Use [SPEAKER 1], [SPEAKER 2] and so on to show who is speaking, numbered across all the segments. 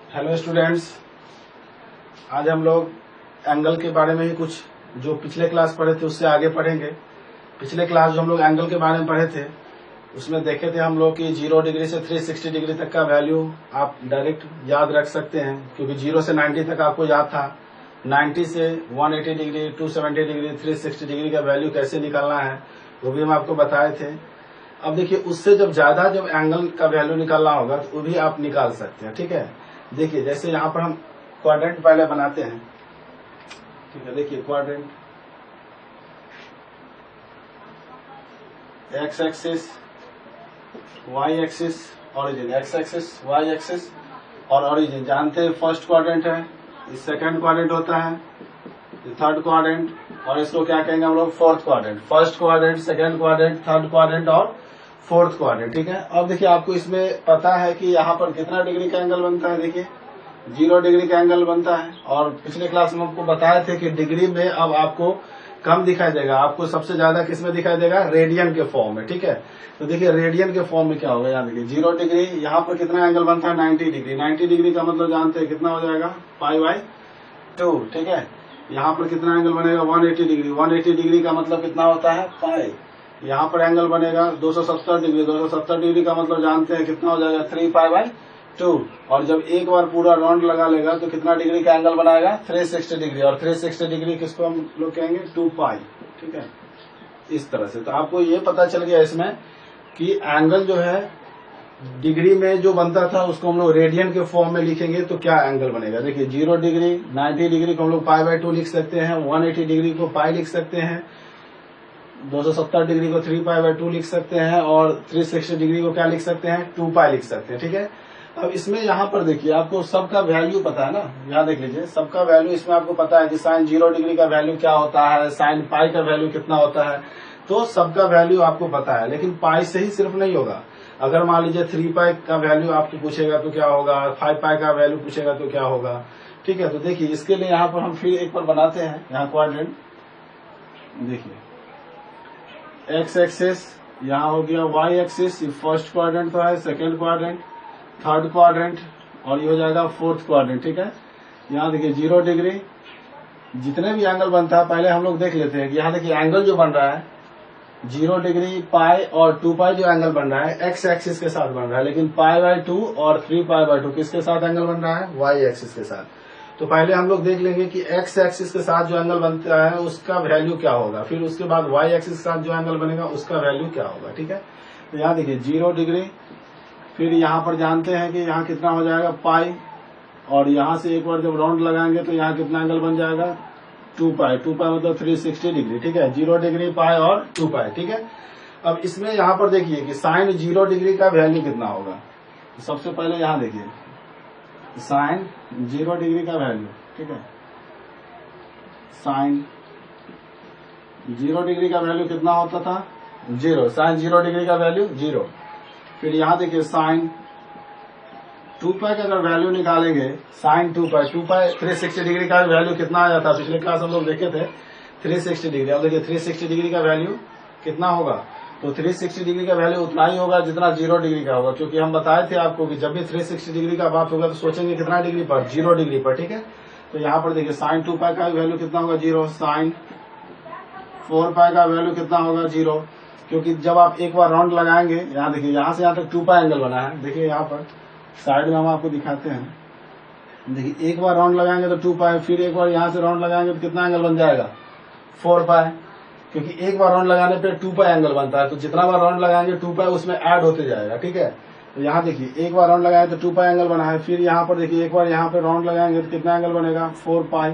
[SPEAKER 1] Hello students, आज हम लोग एंगल के बारे में ही कुछ जो पिछले क्लास पढ़े थे उससे आगे पढ़ेंगे। पिछले क्लास जो हम लोग एंगल के बारे में पढ़े थे उसमें देखे थे हम लोग कि 0 डिग्री से 360 डिग्री तक का वैल्यू आप डायरेक्ट याद रख सकते हैं, क्योंकि 0 से 90 तक आपको याद था। 90 से 180 डिग्री, 270 डिग्री, 360 डिग्री का वैल्यू कैसे निकालना है वो भी हम आपको बताए थे। अब देखिए, उससे जब एंगल का वैल्यू निकालना होगा तो वो भी आप निकाल सकते हैं। ठीक है, देखिए जैसे यहाँ पर हम क्वाड्रेंट पहले बनाते हैं। ठीक है, देखिए quadrant, x axis, y axis, origin, x axis, y axis और ऑरिजिन जानते हैं। फर्स्ट क्वाड्रेंट है, ये सेकंड क्वाड्रेंट होता है, ये थर्ड क्वाड्रेंट, और इसको क्या कहेंगे हम लोग? Fourth quadrant. First quadrant, second quadrant, third quadrant और फोर्थ क्वाड्रेंट। ठीक है, अब देखिए आपको इसमें पता है कि यहाँ पर कितना डिग्री का एंगल बनता है। देखिए 0 डिग्री का एंगल बनता है, और पिछले क्लास में आपको बताए थे कि डिग्री में अब आपको कम दिखाई देगा, आपको सबसे ज्यादा किस में दिखाई देगा? रेडियन के फॉर्म में। ठीक है, तो देखिए रेडियन के फॉर्म में क्या होगा, यहाँ देखिए 0 डिग्री, यहाँ पर कितना एंगल बनता है? 90 डिग्री। 90 डिग्री का मतलब जानते हैं कितना हो जाएगा? π/2। ठीक है, यहाँ पर कितना एंगल बनेगा? 180 डिग्री। 180 डिग्री का मतलब कितना होता है? पाई। यहाँ पर एंगल बनेगा 270 डिग्री। 270 डिग्री का मतलब जानते हैं कितना हो जाएगा? 3π/2। और जब एक बार पूरा राउंड लगा लेगा तो कितना डिग्री का एंगल बनाएगा? 360 डिग्री। और 360 डिग्री किसको हम लोग कहेंगे? 2π। ठीक है, इस तरह से। तो आपको ये पता चल गया इसमें कि एंगल जो है डिग्री में जो बनता था उसको हम लोग रेडियन के फॉर्म में लिखेंगे तो क्या एंगल बनेगा। देखिए 0 डिग्री, 90 डिग्री को हम लोग π/2 लिख सकते हैं, 180 डिग्री को पाई लिख सकते हैं, 270 डिग्री को 3π/2 लिख सकते हैं, और 360 डिग्री को क्या लिख सकते हैं? 2π लिख सकते हैं। ठीक है, अब इसमें यहाँ पर देखिए आपको सबका वैल्यू पता है ना, यहाँ देख लीजिए सबका वैल्यू इसमें आपको पता है कि साइन 0 डिग्री का वैल्यू क्या होता है, साइन पाई का वैल्यू कितना होता है, तो सबका वैल्यू आपको पता है। लेकिन पाई से ही सिर्फ नहीं होगा, अगर मान लीजिए 3π का वैल्यू आपको पूछेगा तो क्या होगा, 5π का वैल्यू पूछेगा तो क्या होगा। ठीक है, तो देखिए इसके लिए यहाँ पर हम फिर एक बार बनाते हैं। यहाँ क्वाड्रेंट देखिए, एक्स एक्सिस यहाँ हो गया, वाई एक्सिस, ये फर्स्ट क्वाड्रेंट तो है, सेकेंड क्वाड्रेंट, थर्ड क्वाड्रेंट, और ये हो जाएगा फोर्थ क्वाड्रेंट। ठीक है, यहाँ देखिए 0 डिग्री, जितने भी एंगल बनता है पहले हम लोग देख लेते हैं कि यहाँ देखिए एंगल जो बन रहा है 0 डिग्री, पाई और 2π जो एंगल बन रहा है एक्स एक्सिस के साथ बन रहा है, लेकिन π/2 और 3π/2 किसके साथ एंगल बन रहा है? वाई एक्सिस के साथ। तो पहले हम लोग देख लेंगे कि एक्स एक्सिस के साथ जो एंगल बनता है उसका वैल्यू क्या होगा, फिर उसके बाद वाई एक्सिस के साथ जो एंगल बनेगा उसका वैल्यू क्या होगा। ठीक है, तो यहाँ देखिए 0 डिग्री, फिर यहाँ पर जानते हैं कि यहाँ कितना हो जाएगा? पाई, और यहाँ से एक बार जब राउंड लगाएंगे तो यहाँ कितना एंगल बन जाएगा? 2π। 2π मतलब 360 डिग्री। ठीक है, 0 डिग्री, पाई और 2π। ठीक है, अब इसमें यहाँ पर देखिए कि साइन 0 डिग्री का वैल्यू कितना होगा। तो सबसे पहले यहाँ देखिए साइन 0 डिग्री का वैल्यू। ठीक है, साइन 0 डिग्री का वैल्यू कितना होता था? 0। साइन 0 डिग्री का वैल्यू 0। फिर यहाँ देखिए साइन 2π का अगर वैल्यू निकालेंगे, साइन 2π, 360 डिग्री का वैल्यू कितना आ जाता है? पिछले क्लास हम लोग देखे थे 360 डिग्री। अब देखिए 360 डिग्री का वैल्यू कितना होगा? तो 360 डिग्री का वैल्यू उतना ही होगा जितना 0 डिग्री का होगा, क्योंकि हम बताए थे आपको कि जब भी 360 डिग्री का बात होगा तो सोचेंगे कितना डिग्री पर? 0 डिग्री पर। ठीक है, तो यहाँ पर देखिए साइन 2π का वैल्यू कितना होगा? 0। साइन 4π का वैल्यू कितना होगा? 0, क्योंकि जब आप एक बार राउंड लगाएंगे, यहाँ देखिए यहाँ से यहाँ तक 2π एंगल बना है। देखिए यहाँ पर साइड में हम आपको दिखाते हैं, देखिए एक बार राउंड लगाएंगे तो 2π, फिर एक बार यहाँ से राउंड लगाएंगे तो कितना एंगल बन जाएगा? 4π, क्योंकि एक बार राउंड लगाने पे 2π एंगल बनता है, तो जितना बार राउंड लगाएंगे 2π उसमें ऐड होते जाएगा। ठीक है, तो यहाँ देखिए एक बार राउंड लगाए तो 2π एंगल बना है, फिर यहाँ पर देखिए एक बार यहाँ पे राउंड लगाएंगे तो कितना एंगल बनेगा? 4π।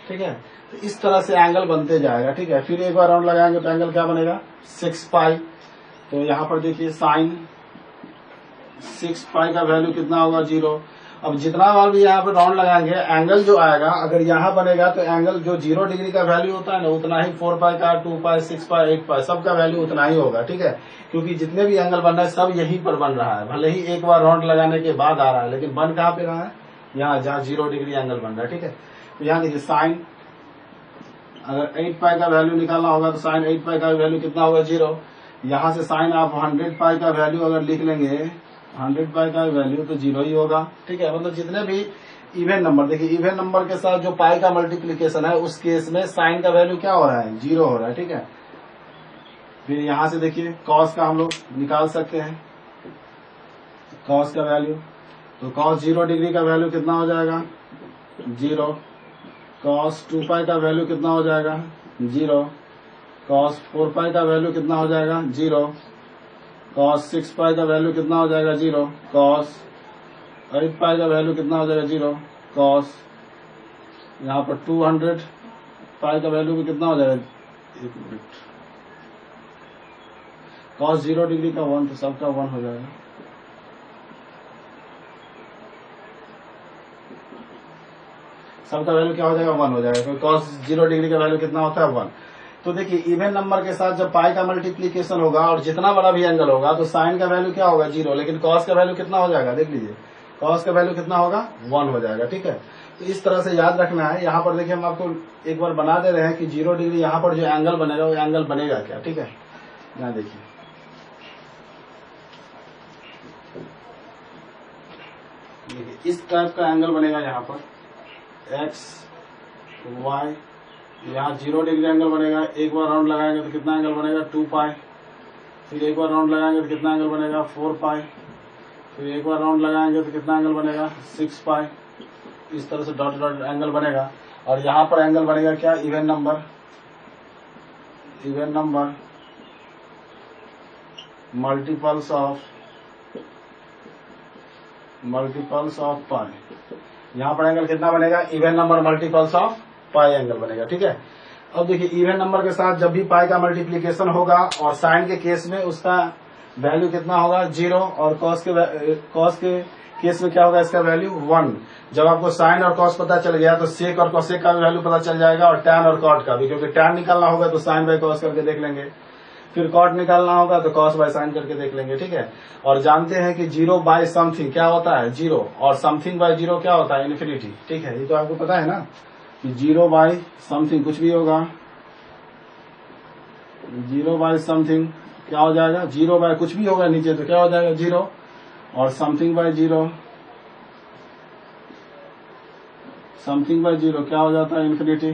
[SPEAKER 1] ठीक है, तो इस तरह से एंगल बनते जाएगा। ठीक है, फिर एक बार राउंड लगाएंगे तो एंगल क्या बनेगा? 6π। तो यहाँ पर देखिए साइन 6π का वैल्यू कितना होगा? 0। अब जितना बार भी यहाँ पे राउंड लगाएंगे एंगल जो आएगा, अगर यहाँ बनेगा तो एंगल जो 0 डिग्री का वैल्यू होता है ना उतना ही 4π का, 2π, 6π, 8π सबका वैल्यू उतना ही होगा। ठीक है, क्योंकि जितने भी एंगल बन रहा है सब यहीं पर बन रहा है, भले ही एक बार राउंड लगाने के बाद आ रहा है, लेकिन बन कहाँ पे रहा है? यहाँ जहाँ 0 डिग्री एंगल बन रहा है। ठीक है, तो यहाँ देखिए साइन, अगर 8π का वैल्यू निकालना होगा तो साइन 8π का वैल्यू कितना होगा? 0। यहाँ से साइन आप 100π का वैल्यू अगर लिख लेंगे 100 पाई का वैल्यू तो 0 ही होगा, ठीक है। मतलब जितने भी इवन नंबर, देखिए इवन नंबर के साथ जो पाई का मल्टीप्लीकेशन है उस केस में साइन का वैल्यू क्या हो रहा है, 0 हो रहा है, ठीक है। फिर यहां से देखिए कॉस का हम लोग निकाल सकते हैं, कॉस का वैल्यू, तो कॉस 0 डिग्री का वैल्यू कितना हो जाएगा, 0। कॉस 2 पाई का वैल्यू कितना हो जाएगा, 0। कॉस 4 पाई का वैल्यू कितना हो जाएगा, 0। कॉस 6 पाई का वैल्यू कितना हो जाएगा, 0। कॉस 8 पाई का वैल्यू कितना हो जाएगा, 0। कॉस यहाँ पर 200 पाई का वैल्यू भी कितना हो जाएगा, एक मिनट, कॉस 0 डिग्री का 1, तो सबका 1 हो जाएगा। सबका वैल्यू क्या हो जाएगा, 1 हो जाएगा, क्योंकि कॉस 0 डिग्री का वैल्यू कितना होता है, 1। तो देखिए इवन नंबर के साथ जब पाई का मल्टीप्लीकेशन होगा और जितना बड़ा भी एंगल होगा तो साइन का वैल्यू क्या होगा, 0, लेकिन कॉस का वैल्यू कितना हो जाएगा, देख लीजिए कॉस का वैल्यू कितना होगा, 1 हो जाएगा, ठीक है। तो इस तरह से याद रखना है। यहाँ पर देखिए हम आपको एक बार बना दे रहे हैं कि 0 डिग्री यहाँ पर जो एंगल बनेगा वो एंगल बनेगा क्या, ठीक है। यहाँ देखिए इस टाइप का एंगल बनेगा यहाँ पर, एक्स वाई, यहाँ 0 डिग्री एंगल बनेगा। एक बार राउंड लगाएंगे तो कितना एंगल बनेगा, 2 पाई। फिर एक बार राउंड लगाएंगे तो कितना एंगल बनेगा, 4 पाई। फिर एक बार राउंड लगाएंगे तो कितना एंगल बनेगा, 6 पाई। इस तरह से डॉट डॉट एंगल बनेगा। और यहाँ पर एंगल बनेगा क्या, even number, even number multiples of pi. यहाँ पर एंगल कितना बनेगा, even number multiples of pi angle बनेगा, ठीक है। अब देखिए इवन नंबर के साथ जब भी पाई का मल्टीप्लीकेशन होगा और साइन के केस में उसका वैल्यू कितना होगा, 0, और कॉस के केस में क्या होगा, इसका वैल्यू 1। जब आपको साइन और कॉस पता चल गया तो सेक और कोसेक का भी वैल्यू पता चल जाएगा, और टैन और कॉट का भी, क्योंकि टैन निकालना होगा तो साइन बाय कॉस करके देख लेंगे, फिर कॉट निकालना होगा तो कॉस बाय साइन करके देख लेंगे, ठीक है। और जानते हैं कि 0 बाय समथिंग क्या होता है, 0, और समथिंग बाय 0 क्या होता है, इन्फिनिटी, ठीक है। ये तो आपको पता है ना कि 0 बाय समथिंग कुछ भी होगा, 0 बाय समथिंग क्या हो जाएगा, 0 बाय कुछ भी होगा नीचे तो क्या हो जाएगा, 0, और समथिंग बाय 0, समथिंग बाय 0 क्या हो जाता है, इन्फिनिटी।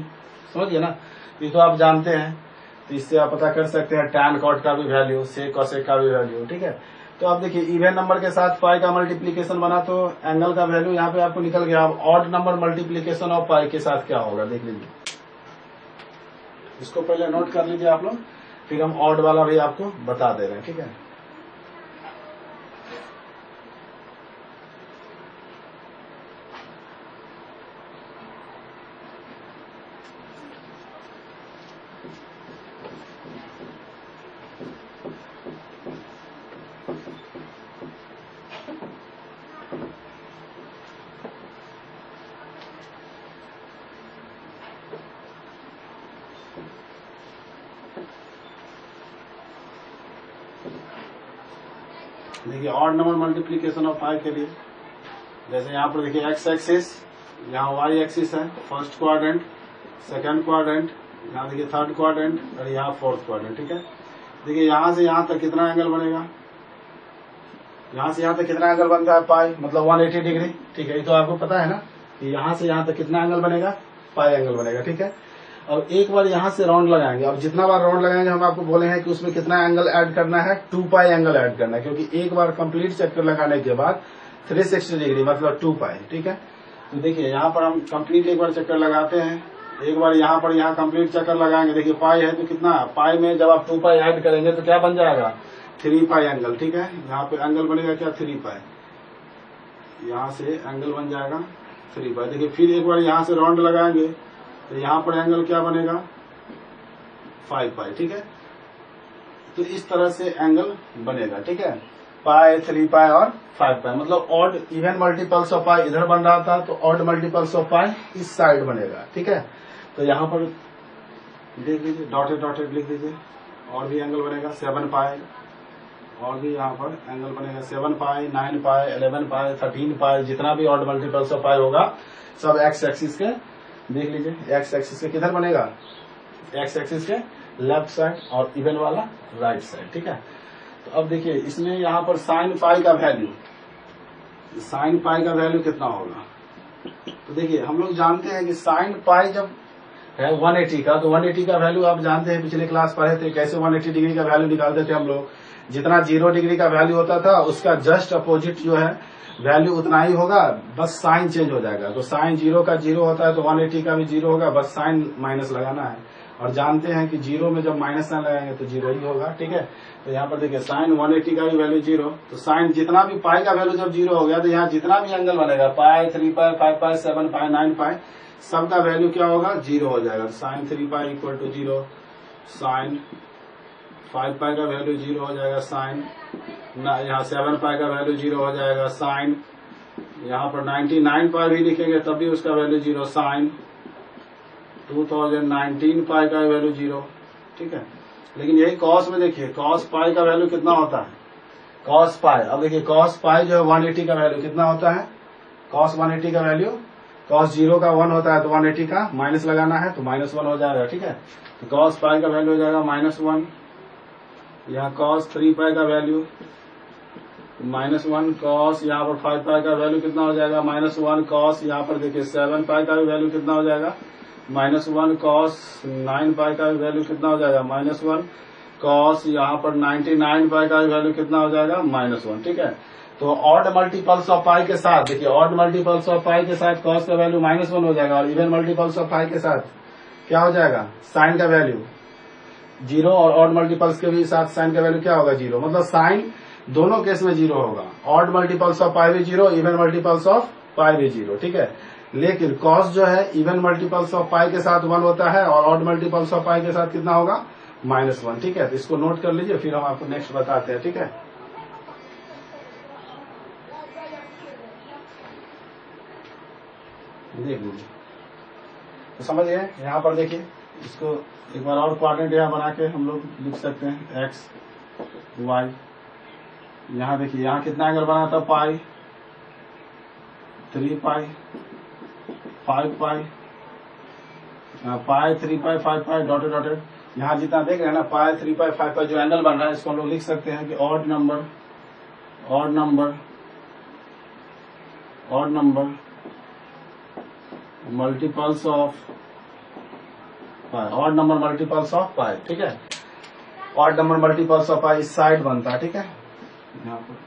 [SPEAKER 1] समझिए ना, ये तो आप जानते हैं। तो इससे आप पता कर सकते हैं टैन कॉट का भी वैल्यू, सेक कोसेक का भी वैल्यू, ठीक है। तो आप देखिए इवन नंबर के साथ पाई का मल्टीप्लीकेशन बना तो एंगल का वैल्यू यहाँ पे आपको निकल गया। अब odd number multiplication of pi के साथ क्या होगा, देख लीजिए। इसको पहले नोट कर लीजिए आप लोग, फिर हम ऑड वाला भी आपको बता दे रहे हैं, ठीक है। देखिए odd number multiplication of pi के लिए, जैसे यहाँ पर देखिए एक्स एक्सिस, यहाँ वाई एक्सिस है, फर्स्ट क्वाड्रेंट, सेकंड क्वाड्रेंट, यहाँ देखिए थर्ड क्वाड्रेंट, और यहाँ फोर्थ क्वाड्रेंट, ठीक है। देखिए यहाँ से यहाँ तक कितना एंगल बनेगा, यहाँ से यहाँ तक कितना एंगल बनता है पाई, मतलब 180 डिग्री, ठीक है। ये तो आपको पता है ना कि यहाँ से यहाँ तक कितना एंगल बनेगा, पाई एंगल बनेगा, ठीक है। अब एक बार यहाँ से राउंड लगाएंगे, अब जितना बार राउंड लगाएंगे हम आपको बोले हैं कि उसमें कितना एंगल ऐड करना है, 2 पाई एंगल ऐड करना है, क्योंकि एक बार कंप्लीट चक्कर लगाने के बाद 360 डिग्री मतलब 2 पाई, ठीक है। तो देखिए यहाँ पर हम कंप्लीट एक बार चक्कर लगाते हैं, एक बार यहाँ पर यहाँ कंप्लीट चक्कर लगाएंगे। देखिए पाई है तो कितना, पाई में जब आप 2 पाई ऐड करेंगे तो क्या बन जाएगा, 3 पाई एंगल, ठीक है। यहाँ पे एंगल बनेगा क्या, 3 पाई, यहाँ से एंगल बन जाएगा 3 पाई। देखिए फिर एक बार यहाँ से राउंड लगाएंगे तो यहाँ पर एंगल क्या बनेगा, 5 पाई, ठीक है। तो इस तरह से एंगल बनेगा, ठीक है। पाई, 3 पाई और 5 पाई, मतलब ऑड इवन मल्टीपल्स ऑफ पाई इधर बन रहा था तो ऑड मल्टीपल्स ऑफ पाई इस साइड बनेगा, ठीक है। तो यहाँ पर देख लीजिए, डॉटेड डॉटेड लिख दीजिए, और भी एंगल बनेगा 7 पाई, और भी यहाँ पर एंगल बनेगा 7 पाई, 9 पाई, 11 पाई, 13 पाई, जितना भी ऑड मल्टीपल्स ऑफ पाई होगा सब एक्स एक्सिस के, देख लीजिए एक्स एक्सिस के किधर बनेगा, एक्स एक्सिस के लेफ्ट साइड, और इवन वाला राइट साइड, ठीक है। तो अब देखिए इसमें यहाँ पर साइन पाई का वैल्यू साइन पाई का वैल्यू कितना होगा। तो देखिए हम लोग जानते हैं कि साइन पाई जब है 180 का, तो 180 का वैल्यू आप जानते हैं, पिछले क्लास पढ़े थे कैसे 180 डिग्री का वैल्यू निकालते थे हम लोग। जितना 0 डिग्री का वैल्यू होता था उसका जस्ट अपोजिट जो है वैल्यू उतना ही होगा, बस साइन चेंज हो जाएगा। तो साइन 0 का 0 होता है तो 180 का भी 0 होगा, बस साइन माइनस लगाना है। और जानते हैं कि 0 में जब माइनस साइन लगाएंगे तो 0 ही होगा, ठीक है। तो यहाँ पर देखिए साइन 180 का भी वैल्यू 0, तो साइन जितना भी पाई का वैल्यू जब 0 हो गया तो यहाँ जितना भी एंगल बनेगा पाई, 3 पाई, 5 पाई, 7 पाई, 9 पाई, सबका वैल्यू क्या होगा 0 हो जाएगा। तो sine 3 pi equal to 0, sine 5 pi का वैल्यू 0 हो जाएगा, साइन यहाँ 7 पाई का वैल्यू 0 हो जाएगा, साइन यहाँ पर 99 पाई भी लिखेंगे तब भी उसका वैल्यू 0, साइन 2019 पाई का वैल्यू 0, ठीक है। लेकिन यही कॉस में देखिए कॉस पाई का वैल्यू कितना होता है, कॉस पाई। अब देखिए कॉस पाई जो है 180 का वैल्यू कितना होता है, कॉस 180 का वैल्यू, कॉस 0 का 1 होता है तो 180 का माइनस लगाना है तो -1 हो जाएगा, ठीक है। तो कॉस पाई का वैल्यू हो जाएगा -1। यहाँ कॉस 3 पाई का वैल्यू -1, कॉस यहाँ पर 5 पाई का वैल्यू कितना हो जाएगा -1, कॉस यहाँ पर देखिए 7 पाई का भी वैल्यू कितना हो जाएगा -1, कॉस 9 पाई का भी वैल्यू कितना हो जाएगा -1, कॉस यहाँ पर 99 पाई का भी वैल्यू कितना हो जाएगा -1, ठीक है। तो ऑड मल्टीपल्स ऑफ पाई के साथ देखिए ऑड मल्टीपल्स ऑफ पाई के साथ कॉस का वैल्यू -1 हो जाएगा, और इवन मल्टीपल्स ऑफ पाई के साथ क्या हो जाएगा साइन का वैल्यू 0, और ऑड मल्टीपल्स के भी साथ साइन का वैल्यू क्या होगा 0। मतलब साइन दोनों केस में 0 होगा, ऑड मल्टीपल्स ऑफ पाई भी 0, इवन मल्टीपल्स ऑफ पाई भी 0, ठीक है। लेकिन कॉस जो है इवन मल्टीपल्स ऑफ पाई के साथ 1 होता है और ऑड मल्टीपल्स ऑफ पाई के साथ कितना होगा -1, ठीक है। तो इसको नोट कर लीजिए, फिर हम आपको नेक्स्ट बताते हैं, ठीक है। देख लीजिए तो समझिए, यहाँ पर देखिए इसको एक बार और क्वाड्रेंट यहाँ बना के हम लोग लिख सकते हैं x y। यहाँ देखिए यहाँ कितना एंगल बना था पाई, 3 पाई, 5 पाई, पाई 3 पाई 5 पाई डॉटेड डॉटेड। यहाँ जितना देख रहे हैं ना पाई 3 पाई 5 पाई जो एंगल बन रहा है इसको हम लोग लिख सकते हैं कि odd number multiples of pi, odd number multiples of pi, ठीक है। Odd number multiples of pi इस साइड बनता है, ठीक है। यहाँ पर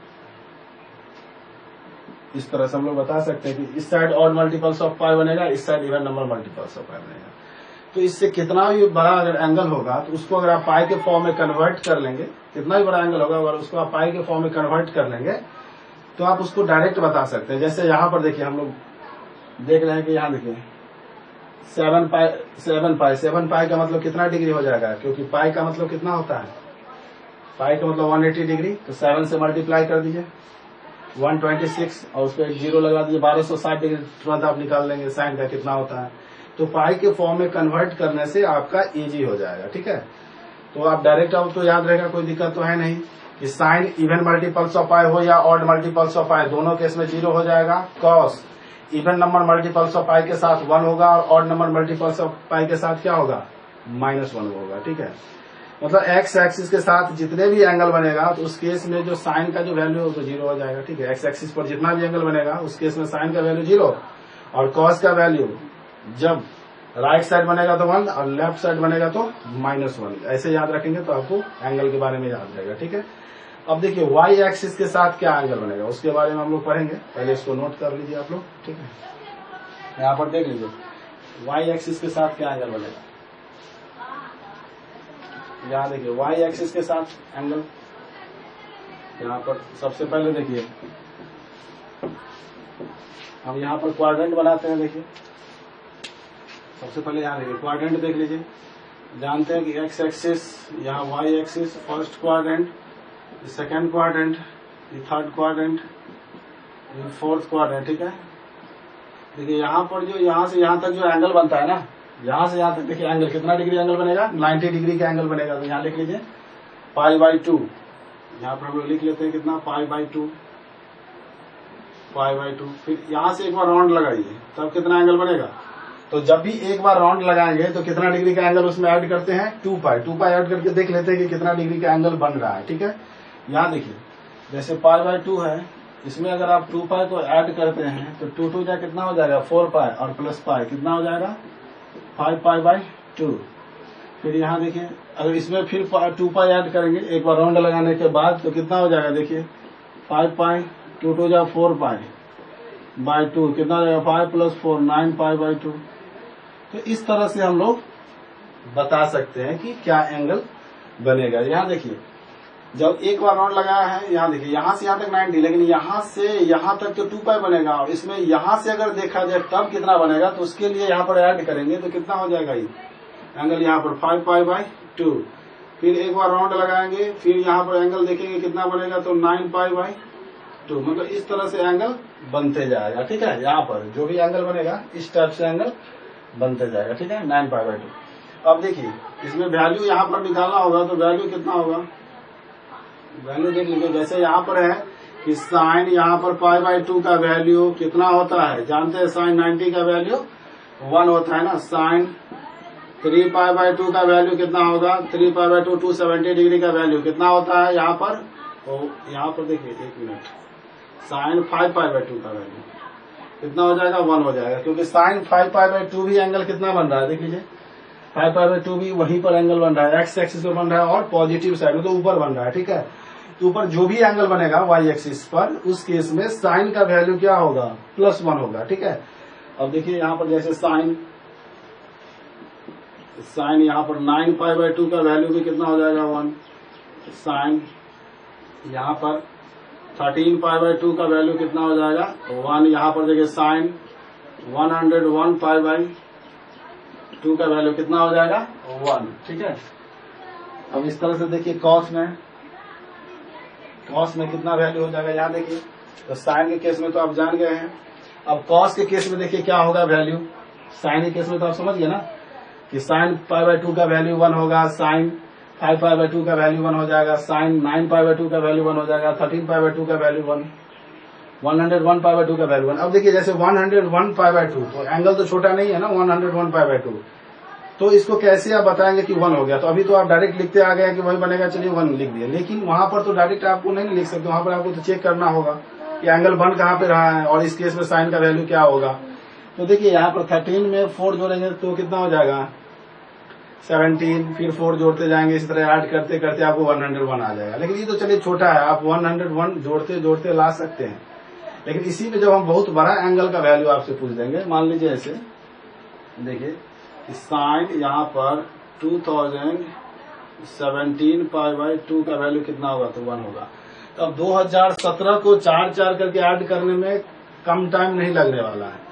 [SPEAKER 1] इस तरह से हम लोग बता सकते हैं कि इस side odd multiples of pi बनेगा, इस side even number multiples of pi बनेगा। तो इससे कितना भी बड़ा अगर एंगल होगा तो उसको अगर आप पाई के फॉर्म में कन्वर्ट कर लेंगे, कितना भी बड़ा एंगल होगा अगर उसको आप पाई के फॉर्म में कन्वर्ट कर लेंगे तो आप उसको डायरेक्ट बता सकते हैं। जैसे यहाँ पर देखिए हम लोग देख रहे हैं कि यहाँ देखिए 7 पाई का मतलब कितना डिग्री हो जाएगा, क्योंकि पाई का मतलब कितना होता है, पाई का मतलब 180 डिग्री। तो 7 से मल्टीप्लाई कर दीजिए 126 और उसको एक 0 लगा दीजिए, 1260 डिग्री तुरंत आप निकाल लेंगे साइन का कितना होता है। तो पाई के फॉर्म में कन्वर्ट करने से आपका इजी हो जाएगा, ठीक है। तो आप डायरेक्ट आओ तो याद रहेगा, कोई दिक्कत तो है नहीं कि साइन इवन मल्टीपल्स ऑफ पाई हो या ऑड मल्टीपल्स ऑफ पाई, दोनों केस में 0 हो जाएगा। Cos even number multiples of pi के साथ 1 होगा और odd number multiples of pi के साथ क्या होगा -1 होगा, ठीक है। मतलब एक्स एक्सिस के साथ जितने भी एंगल बनेगा तो उस केस में जो साइन का जो वैल्यू है तो 0 हो जाएगा, ठीक है। एक्स एक्सिस पर जितना भी एंगल बनेगा उस केस में साइन का वैल्यू 0 और कॉस का वैल्यू जब राइट साइड बनेगा तो 1 और लेफ्ट साइड बनेगा तो -1। ऐसे याद रखेंगे तो आपको एंगल के बारे में याद रहेगा, ठीक है। अब देखिए वाई एक्सिस के साथ क्या एंगल बनेगा उसके बारे में हम लोग पढ़ेंगे, पहले इसको नोट कर लीजिए आप लोग, ठीक है। यहाँ पर देख लीजिए वाई एक्सिस के साथ क्या एंगल बनेगा। यहाँ देखिए वाई एक्सिस के साथ एंगल, यहाँ पर सबसे पहले देखिए हम यहाँ पर क्वाड्रेंट बनाते हैं। देखिए सबसे पहले यहाँ देखिए क्वाड्रेंट देख लीजिए, जानते हैं कि एक्स एक्सिस, यहाँ y axis, first quadrant, second quadrant, third quadrant, fourth quadrant, ठीक है। देखिए यहाँ पर जो यहाँ से यहाँ तक जो एंगल बनता है ना, यहाँ से यहाँ तक देखिए एंगल कितना डिग्री एंगल बनेगा 90 डिग्री का एंगल बनेगा। तो यहाँ लिख लीजिए π/2, यहाँ पर हम लोग लिख लेते हैं कितना π/2। फिर यहाँ से एक बार राउंड लगाइए तब कितना एंगल बनेगा। तो जब भी एक बार राउंड लगाएंगे तो कितना डिग्री का एंगल उसमें ऐड करते हैं 2π ऐड करके देख लेते हैं कि कितना डिग्री का एंगल बन रहा है, ठीक है। यहाँ देखिए जैसे π/2 है इसमें अगर आप 2 पाई को ऐड करते हैं तो 2 2 जा कितना हो जाएगा 4 पाई और प्लस पाई कितना हो जाएगा 5 पाई बाई 2। फिर यहाँ देखिए अगर इसमें फिर 2 पाई ऐड करेंगे एक बार राउंड लगाने के बाद तो कितना हो जाएगा देखिए 5 पाई 2 2 जा 4 पाई बाई 2 कितना हो जाएगा 5 प्लस 4 9 पाई बाई 2। तो इस तरह से हम लोग बता सकते हैं कि क्या एंगल बनेगा। यहाँ देखिए जब एक बार राउंड लगाया है यहाँ देखिए यहाँ से यहाँ तक 90 लेकिन यहाँ से यहाँ तक तो 2 पाई बनेगा और इसमें यहाँ से अगर देखा जाए तब कितना बनेगा तो उसके लिए यहाँ पर ऐड करेंगे तो कितना हो जाएगा ये एंगल यहाँ पर 5 पाई बाई 2। फिर एक बार राउंड लगाएंगे फिर यहाँ पर एंगल देखेंगे कितना बनेगा तो 9 पाई बाई 2। मतलब इस तरह से एंगल बनते जाएगा। ठीक है यहाँ पर जो भी एंगल बनेगा इस टाइप से एंगल बनते जाएगा। ठीक है 9 पाई बाई 2। अब देखिए इसमें वैल्यू यहाँ पर निकालना होगा तो वैल्यू कितना होगा वैल्यू देख लीजिए। जैसे यहाँ पर है कि साइन यहाँ पर पाई बाई 2 का वैल्यू कितना होता है जानते हैं साइन 90 का वैल्यू 1 होता है ना। साइन 3 पाई बाई 2 का वैल्यू कितना होगा 3 पाई बाई 2 270 डिग्री का वैल्यू कितना होता है यहाँ पर। तो यहाँ पर देखिए 1 मिनट साइन 5 पाई बाई 2 का वैल्यू कितना हो जाएगा 1 हो जाएगा क्योंकि साइन 5 पाई बाई 2 भी एंगल कितना बन रहा है देख लीजिए 5 पाई बाई 2 भी वहीं पर एंगल बन रहा है एक्स एक्सिस पर बन रहा है और पॉजिटिव साइड में तो ऊपर बन रहा है। ठीक है तो ऊपर जो भी एंगल बनेगा वाई एक्सिस पर उस केस में साइन का वैल्यू क्या होगा +1 होगा। ठीक है अब देखिए यहाँ पर जैसे साइन यहाँ पर 9 पाई बाई 2 का वैल्यू भी कितना हो जाएगा 1। साइन यहाँ पर 13 पाई बाई 2 का वैल्यू कितना हो जाएगा 1। यहाँ पर देखिए साइन 101 पाई बाई 2 का वैल्यू कितना हो जाएगा 1। ठीक है अब इस तरह से देखिए कॉस में कितना वैल्यू हो जाएगा यहाँ देखिए। तो साइन के केस में तो आप जान गए हैं। अब कॉस के केस में देखिए क्या होगा वैल्यू। साइन के केस में तो आप समझ गए ना कि साइन पाई बाई 2 का वैल्यू 1 होगा। साइन 5 पाई बाई 2 का वैल्यू 1 हो जाएगा। साइन 9 पाई बाई 2 का वैल्यू 1 हो जाएगा। 13 पाई बाई 2 का वैल्यू 1 101 पाई बाई 2 का वैल्यू 1। अब देखिए जैसे 101 पाई बाई 2 तो एंगल तो छोटा नहीं है ना 101 पाई बाई 2 तो इसको कैसे आप बताएंगे कि 1 हो गया। तो अभी तो आप डायरेक्ट लिखते आ गए कि वही बनेगा चलिए 1 लिख दिया लेकिन वहां पर तो डायरेक्ट आपको नहीं लिख सकते। वहां पर आपको तो चेक करना होगा कि एंगल बन कहाँ पे रहा है और इस केस में साइन का वैल्यू क्या होगा। तो देखिए यहाँ पर 13 में 4 जोड़ेंगे तो कितना हो जाएगा 17 फिर 4 जोड़ते जाएंगे इसी तरह ऐड करते करते आपको 101 आ जाएगा। लेकिन ये तो चलिए छोटा है आप 101 जोड़ते जोड़ते ला सकते हैं। लेकिन इसी में जब हम बहुत बड़ा एंगल का वैल्यू आपसे पूछ देंगे मान लीजिए ऐसे देखिए साइन यहाँ पर 2017 पाई बाई 2 का वैल्यू कितना होगा तो 1 होगा। तो अब 2017 को 4 4 करके ऐड करने में कम टाइम नहीं लगने वाला है।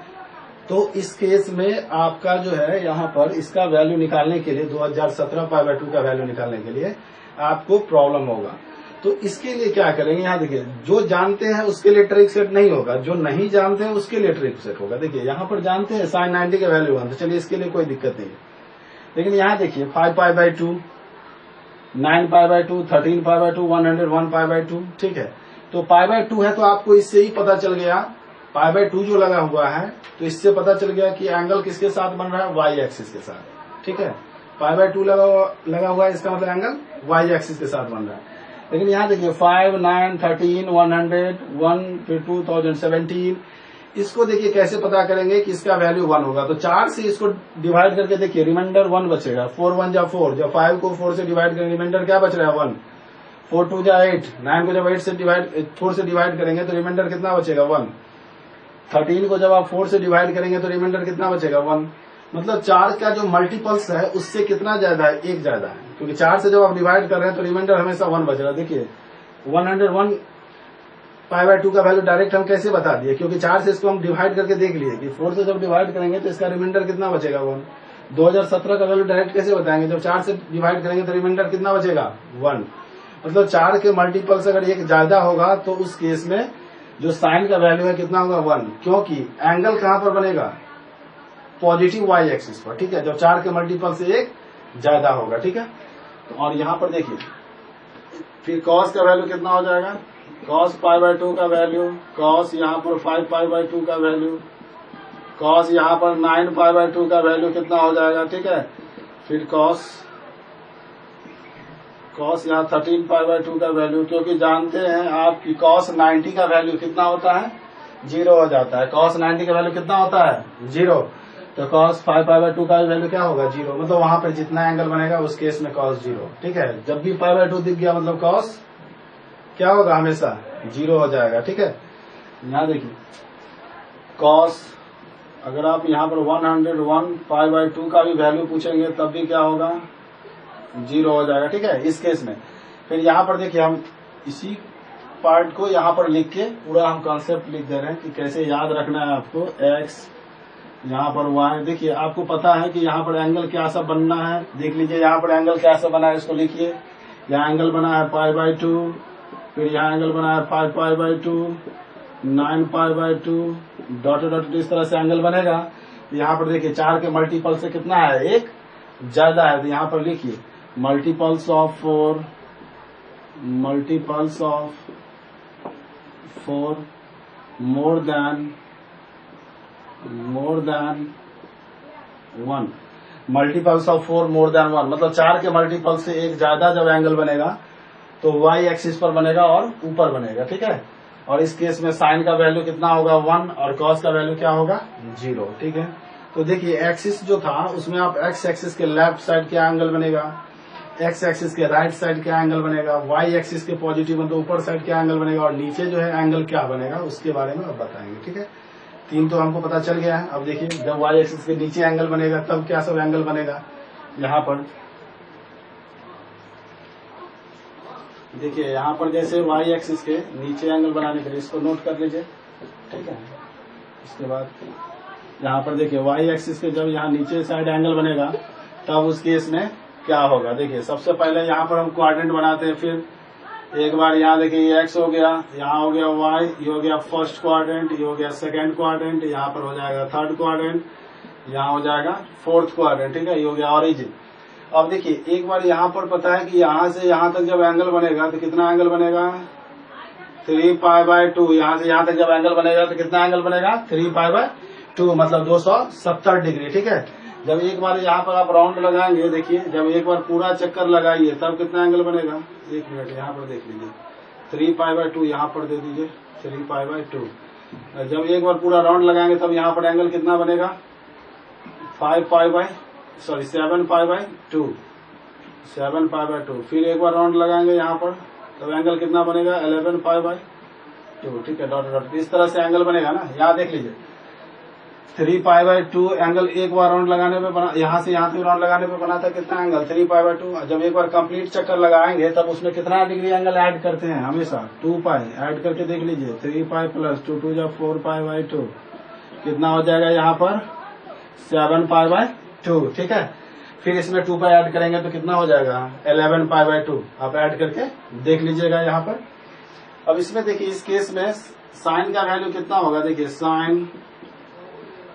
[SPEAKER 1] तो इस केस में आपका जो है यहाँ पर इसका वैल्यू निकालने के लिए 2017 पाई बाई 2 का वैल्यू निकालने के लिए आपको प्रॉब्लम होगा। तो इसके लिए क्या करेंगे यहाँ देखिए जो जानते हैं उसके लिए ट्रिक सेट नहीं होगा जो नहीं जानते हैं उसके लिए ट्रिक सेट होगा। देखिए यहाँ पर जानते हैं साइन 90 का वैल्यू 1 तो चलिए इसके लिए कोई दिक्कत नहीं है। लेकिन यहाँ देखिए 5 pi by 2 9 pi by 2 13 pi by 2 101 pi by 2 ठीक है। तो पाई बाई 2 है तो आपको इससे ही पता चल गया पाई बाई 2 जो लगा हुआ है तो इससे पता चल गया कि एंगल किसके साथ बन रहा है वाई एक्सिस के साथ। ठीक है पाई बाई 2 लगा हुआ है इसका मतलब एंगल वाई एक्सिस के साथ बन रहा है। लेकिन यहाँ देखिए 5 9 13 101 फिर 2017 इसको देखिए कैसे पता करेंगे कि इसका वैल्यू 1 होगा। तो 4 से इसको डिवाइड करके देखिए रिमाइंडर 1 बचेगा 4 1 जा 4 जब 5 को 4 से डिवाइड करेंगे रिमाइंडर क्या बच रहा है 1 4 2 जा 8 9 को जब 8 से डिवाइड 4 से डिवाइड करेंगे तो रिमाइंडर कितना बचेगा 1 13 को जब आप 4 से डिवाइड करेंगे तो रिमाइंडर कितना बचेगा 1। मतलब 4 का जो मल्टीपल्स है उससे कितना ज्यादा है 1 ज्यादा है क्योंकि 4 से जब आप डिवाइड कर रहे हैं तो रिमाइंडर हमेशा 1 बच रहा है। देखिए 101 पाई बाई 2 का वैल्यू डायरेक्ट हम कैसे बता दिए क्योंकि 4 से इसको हम डिवाइड करके देख लिए कि 4 से जब डिवाइड करेंगे तो इसका रिमाइंडर कितना बचेगा 1। 2017 का वैल्यू डायरेक्ट कैसे बताएंगे जब 4 से डिवाइड करेंगे तो रिमाइंडर कितना बचेगा 1। मतलब 4 के मल्टीपल्स अगर 1 ज्यादा होगा तो उस केस में जो साइन का वैल्यू है कितना होगा 1 क्योंकि एंगल कहां पर बनेगा पॉजिटिव वाई एक्सिस पर। ठीक है जब 4 के मल्टीपल से 1 ज्यादा होगा। ठीक है तो और यहाँ पर देखिए फिर कॉस का वैल्यू कितना हो जाएगा कॉस पाई बाई 2 का वैल्यू कॉस यहाँ पर 5 पाई बाई 2 का वैल्यू कॉस यहाँ पर 9 पाई बाई 2 का वैल्यू कितना हो जाएगा। ठीक है फिर कॉस यहाँ 13π/2 का वैल्यू, क्योंकि जानते हैं आप कि कॉस 90 का वैल्यू कितना होता है, 0 हो जाता है। कॉस 90 का वैल्यू कितना होता है, 0। तो कॉस 5π/2 का वैल्यू क्या होगा, 0। मतलब वहां पर जितना एंगल बनेगा उस केस में कॉस 0। ठीक है, जब भी π/2 दिख गया मतलब कॉस क्या होगा, हमेशा 0 हो जाएगा। ठीक है, यहाँ देखिए कॉस, अगर आप यहाँ पर 101π/2 का भी वैल्यू पूछेंगे तब भी क्या होगा, 0 हो जाएगा। ठीक है, इस केस में। फिर यहाँ पर देखिए हम इसी पार्ट को यहाँ पर लिख के पूरा हम कॉन्सेप्ट लिख दे रहे हैं कि कैसे याद रखना है आपको। x यहाँ पर y, देखिए आपको पता है कि यहाँ पर एंगल क्या सा बनना है, देख लीजिए यहाँ पर एंगल क्या सा बना है, इसको लिखिए। यहाँ एंगल बना है π/2, फिर यहाँ एंगल बना है 5π/2, 9π/2, डॉटेड डॉटेड इस तरह से एंगल बनेगा। यहाँ पर देखिए 4 के मल्टीपल से कितना है, 1 ज्यादा है, तो यहाँ पर लिखिए multiples of 4 more than 1। Multiples of 4 more than 1 मतलब 4 के मल्टीपल से 1 ज्यादा जब एंगल बनेगा तो y एक्सिस पर बनेगा और ऊपर बनेगा। ठीक है, और इस केस में साइन का वैल्यू कितना होगा, 1, और कॉस का वैल्यू क्या होगा, 0। ठीक है, तो देखिए एक्सिस जो था उसमें आप x एक्सिस के लेफ्ट साइड क्या एंगल बनेगा, x एक्सिस के राइट साइड क्या एंगल बनेगा, y एक्सिस के पॉजिटिव मतलब ऊपर साइड क्या एंगल बनेगा, और नीचे जो है एंगल क्या बनेगा उसके बारे में अब बताएंगे। ठीक है, 3 तो हमको पता चल गया है। अब देखिए जब y एक्सिस के नीचे एंगल बनेगा तब क्या सब एंगल बनेगा। यहाँ पर देखिए, यहाँ पर जैसे y एक्सिस के नीचे एंगल बनाने के लिए इसको नोट कर लीजिए। ठीक है, इसके बाद यहाँ पर देखिए y एक्सिस के जब यहाँ नीचे साइड एंगल बनेगा तब उस केस में क्या होगा। देखिए सबसे पहले यहाँ पर हम क्वाड्रेंट बनाते हैं, फिर एक बार यहाँ देखिए ये x हो गया, यहाँ हो गया y, ये हो गया फर्स्ट क्वाड्रेंट, ये हो गया सेकंड क्वाड्रेंट, यहाँ पर हो जाएगा थर्ड क्वाड्रेंट, यहाँ हो जाएगा फोर्थ क्वाड्रेंट। ठीक है, ये हो गया ऑरिजिन। अब देखिए एक बार यहाँ पर पता है कि यहाँ से यहाँ तक जब एंगल बनेगा तो कितना एंगल बनेगा, 3π/2। यहाँ से यहाँ तक जब एंगल बनेगा तो कितना एंगल बनेगा, 3π/2 मतलब 270 डिग्री। ठीक है, जब एक बार यहाँ पर आप राउंड लगाएंगे, देखिए जब एक बार पूरा चक्कर लगाइए तब कितना एंगल बनेगा, 1 मिनट यहाँ पर देख लीजिए, 3π/2 यहाँ पर दे दीजिए, 3π/2। जब एक बार पूरा राउंड लगाएंगे तब यहाँ पर एंगल कितना बनेगा, 7π/2, 7π/2। फिर एक बार राउंड लगाएंगे यहाँ पर तब एंगल कितना बनेगा, 11π/2। ठीक है, डॉट डॉट इस तरह से एंगल बनेगा ना। यहाँ देख लीजिए 3π/2 एंगल एक बार राउंड लगाने पे बना, यहाँ से यहाँ तक राउंड लगाने पे बना था कितना एंगल, 3π/2। जब एक बार कंप्लीट चक्कर लगाएंगे तब उसमें कितना डिग्री एंगल ऐड करते हैं, हमेशा 2π ऐड करके देख लीजिए, 3π + 2 2 4π/2 कितना हो जाएगा यहाँ पर, 7π/2। ठीक है, फिर इसमें 2π ऐड करेंगे तो कितना हो जाएगा, 11π/2। आप ऐड करके देख लीजिएगा यहाँ पर। अब इसमें देखिए इस केस में साइन का वैल्यू कितना होगा, देखिए साइन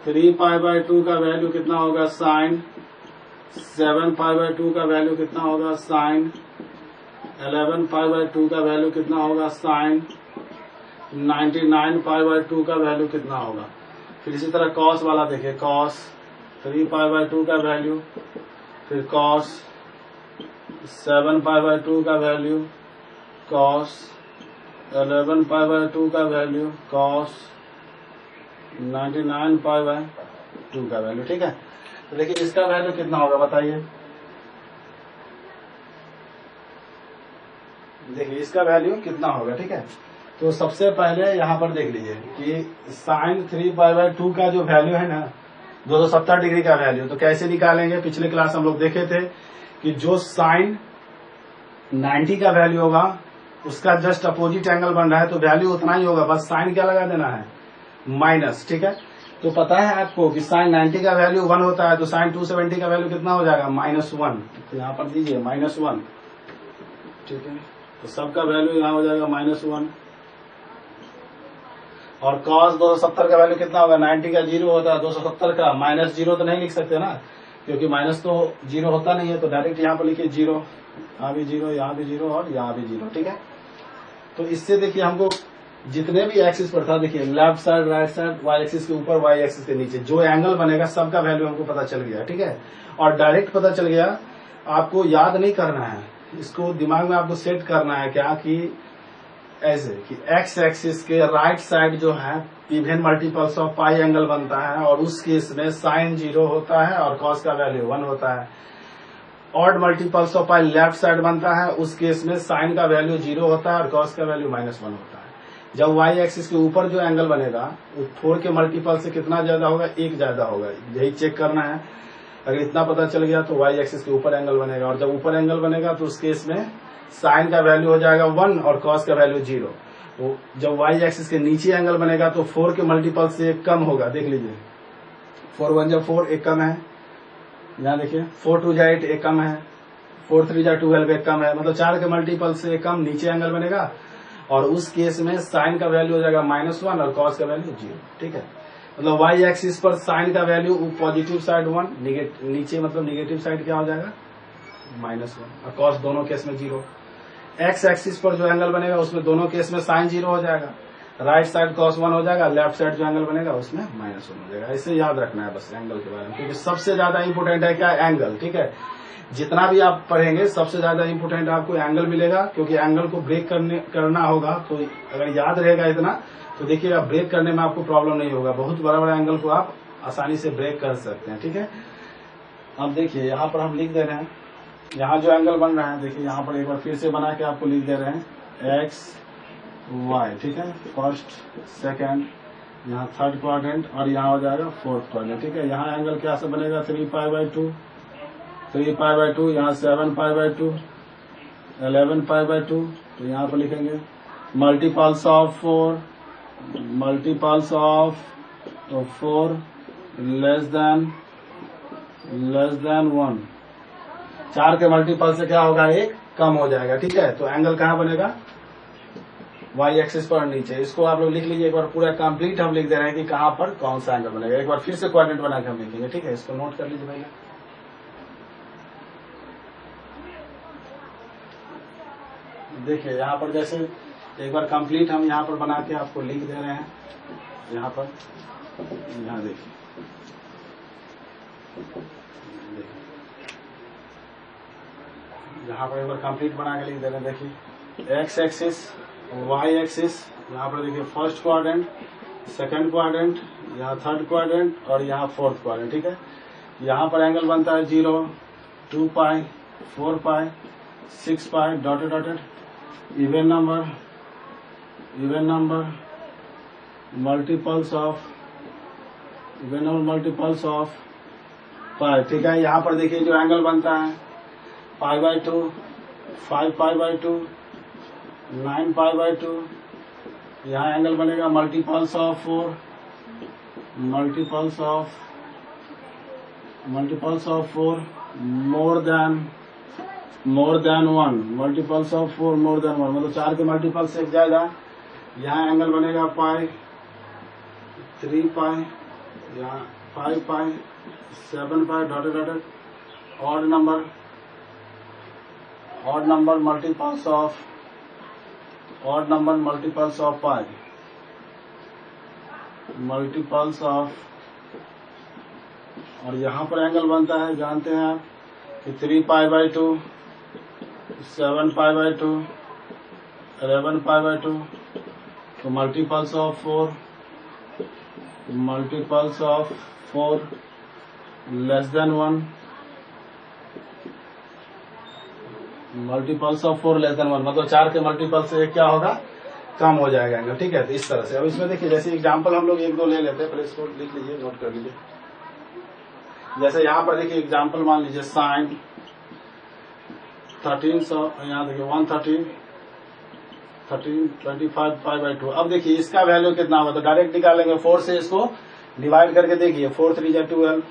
[SPEAKER 1] 3π/2 का वैल्यू कितना होगा, साइन 7π/2 का वैल्यू कितना होगा, साइन 11π/2 का वैल्यू कितना होगा, साइन 99π/2 का वैल्यू कितना होगा। फिर इसी तरह कॉस वाला देखिए, कॉस 3π/2 का वैल्यू, फिर कॉस 7π/2 का वैल्यू, कॉस 11π/2 का वैल्यू, कॉस 99π/2 का वैल्यू। ठीक है, तो देखिए इसका वैल्यू कितना होगा बताइए, देखिए इसका वैल्यू कितना होगा। ठीक है, तो सबसे पहले यहाँ पर देख लीजिए कि साइन 3π/2 का जो वैल्यू है ना, 270 डिग्री का वैल्यू, तो कैसे निकालेंगे। पिछले क्लास हम लोग देखे थे कि जो साइन 90 का वैल्यू होगा उसका जस्ट अपोजिट एंगल बन रहा है तो वैल्यू उतना ही होगा, बस साइन क्या लगा देना है, माइनस। ठीक है, तो पता है आपको कि साइन 90 का वैल्यू 1 होता है, तो साइन 270 का वैल्यू कितना हो जाएगा, -1। तो यहाँ पर दीजिए -1। ठीक है, तो सबका वैल्यू यहाँ हो जाएगा -1। और cos 270 का वैल्यू कितना होगा, 90 का 0 होता है, 270 का -0 तो नहीं लिख सकते ना, क्योंकि माइनस तो 0 होता नहीं है, तो डायरेक्ट यहाँ पर लिखिए 0, यहाँ भी 0, यहाँ भी 0 और यहाँ भी 0। ठीक है, तो इससे देखिए हमको जितने भी एक्सिस पर था, देखिए left side, right side, y axis के ऊपर, वाई एक्सिस के नीचे जो एंगल बनेगा सबका वैल्यू हमको पता चल गया। ठीक है, और डायरेक्ट पता चल गया, आपको याद नहीं करना है इसको दिमाग में आपको सेट करना है क्या कि ऐसे कि एक्स एक्सिस के राइट साइड जो है even multiples of pi angle बनता है और उस केस में साइन 0 होता है और कॉस का वैल्यू 1 होता है। Odd multiples of pi left side बनता है, उस केस में साइन का वैल्यू 0 होता है और कॉस का वैल्यू -1 होता है। जब वाई एक्सिस के ऊपर जो एंगल बनेगा वो 4 के मल्टीपल से कितना ज्यादा होगा, 1 ज्यादा होगा, यही चेक करना है। अगर इतना पता चल गया तो वाई एक्सिस के ऊपर एंगल बनेगा और जब ऊपर एंगल बनेगा तो उस केस में साइन का वैल्यू हो जाएगा 1 और कॉस का वैल्यू 0। तो जब वाई एक्सिस के नीचे एंगल बनेगा तो 4 के मल्टीपल से 1 कम होगा, देख लीजिए 4 1 जा 4 1 कम है, यहाँ देखिए 4 2 जा 8 1 कम है, 4 3 जा 12 1 कम है, मतलब 4 के मल्टीपल से 1 कम नीचे एंगल बनेगा और उस केस में साइन का वैल्यू हो जाएगा -1 और कॉस का वैल्यू 0। ठीक है, मतलब वाई एक्सिस पर साइन का वैल्यू पॉजिटिव साइड 1, नीचे मतलब निगेटिव साइड क्या हो जाएगा -1 और कॉस दोनों केस में 0। एक्स एक्सिस पर जो एंगल बनेगा उसमें दोनों केस में साइन 0 हो जाएगा, राइट साइड cos 1 हो जाएगा, लेफ्ट साइड जो एंगल बनेगा उसमें -1 हो जाएगा। ऐसे याद रखना है बस एंगल के बारे में, क्योंकि सबसे ज्यादा इंपोर्टेंट है क्या, एंगल। ठीक है, जितना भी आप पढ़ेंगे सबसे ज्यादा इंपोर्टेंट आपको एंगल मिलेगा, क्योंकि एंगल को ब्रेक करना होगा। तो अगर याद रहेगा इतना तो देखिएगा ब्रेक करने में आपको प्रॉब्लम नहीं होगा, बहुत बड़ा बड़ा एंगल को आप आसानी से ब्रेक कर सकते हैं। ठीक है, अब देखिए यहाँ पर हम लिख दे रहे हैं, यहाँ जो एंगल बन रहा है देखिए यहाँ पर एक बार फिर से बना के आपको लिख दे रहे हैं एक्स वाई। ठीक है, फर्स्ट सेकंड, यहाँ थर्ड क्वाड्रेंट और यहाँ हो जाएगा फोर्थ क्वाड्रेंट। ठीक है, यहाँ एंगल क्या से बनेगा 3π/2, 3π/2, यहाँ 7π/2, 11π/2। तो यहाँ पर लिखेंगे multiples of 4, multiples of 4 less than 1। 4 के मल्टीपल से क्या होगा, 1 कम हो जाएगा। ठीक है, तो एंगल कहाँ बनेगा, वाई एक्सिस पर नीचे। इसको आप लोग लिख लीजिए एक बार, पूरा कंप्लीट हम लिख दे रहे हैं कि कहाँ पर कौन सा एंगल बनेगा। एक बार फिर से क्वाड्रेंट बना के हम लिखेंगे। ठीक है, इसको नोट कर लीजिए पहले। देखिए यहाँ पर जैसे एक बार कंप्लीट हम यहाँ पर बना के आपको लिख दे रहे हैं। यहाँ पर यहाँ देखिए यहाँ पर एक बार कंप्लीट बना के लिख दे रहे हैं। देखिए एक्स एक्सिस, वाई एक्सिस, यहाँ पर देखिए फर्स्ट क्वाड्रेंट, सेकंड क्वाड्रेंट, यहाँ थर्ड क्वाड्रेंट और यहाँ फोर्थ क्वाड्रेंट। ठीक है, यहाँ पर एंगल बनता है 0, 2π, 4π, 6π, dotted, even number multiples of pi. ठीक है, यहाँ पर देखिए जो एंगल बनता है π/2, 5π/2, 9π/2। यहाँ एंगल बनेगा multiples of 4, multiples of 4 more than 1, multiples of 4 more than 1, मतलब 4 के मल्टीपल से ज्यादा। यहाँ एंगल बनेगा π, 3π, यहाँ 5π, 7π, dotted, odd number multiples of pi, multiples of, और यहाँ पर एंगल बनता है जानते हैं आप कि 3π/2, 7π/2, 11π/2। तो multiples of 4 less than 1, multiples of 4 less than 1, मतलब 4 के मल्टीपल से क्या होगा, कम हो जाएगा एंगल। ठीक है, तो इस तरह से। अब इसमें देखिए जैसे एग्जांपल हम लोग 1-2 ले लेते हैं, पहले इसको लिख लीजिए, नोट कर लीजिए। जैसे यहाँ पर देखिए एग्जांपल मान लीजिए साइन 1300, यहाँ देखिए 113, 25π/2। अब देखिए इसका वैल्यू कितना होगा, तो डायरेक्ट निकालेंगे 4 से इसको डिवाइड करके। देखिए 4 3 जा 12,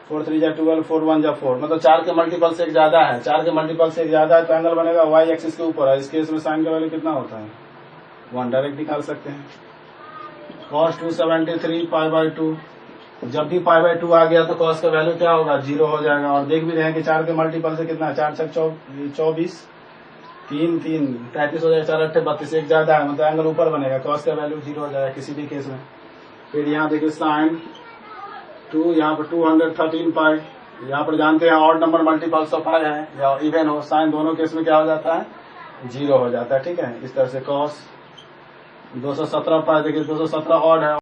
[SPEAKER 1] 4 3 जा 12, 4 1 जा 4, मतलब 4 के मल्टीपल से एक ज्यादा है। 4 के मल्टीपल से एक ज्यादा है तो एंगल बनेगा वाई एक्सिस के ऊपर है। इस केस में साइन का वैल्यू कितना होता है, 1, डायरेक्ट निकाल सकते हैं। cos 273 π/2, जब भी π/2 आ गया तो cos का वैल्यू क्या होगा, 0 हो जाएगा। और देख भी रहे हैं कि 4 के मल्टीपल से कितना है, 4 6 24, 3 3 33 हो जाएगा, 4 8 32, एक ज्यादा है, मतलब एंगल ऊपर बनेगा, cos का वैल्यू 0 हो जाएगा किसी भी केस में। फिर यहाँ देखिए साइन 2, यहाँ पर 213π, यहाँ पर जानते हैं ऑड नंबर मल्टीपल्स ऑफ पाई है या इवन हो, साइन दोनों केस में क्या हो जाता है, 0 हो जाता है। ठीक है, इस तरह से cos 217 पाई, देखिए 217 ऑड है।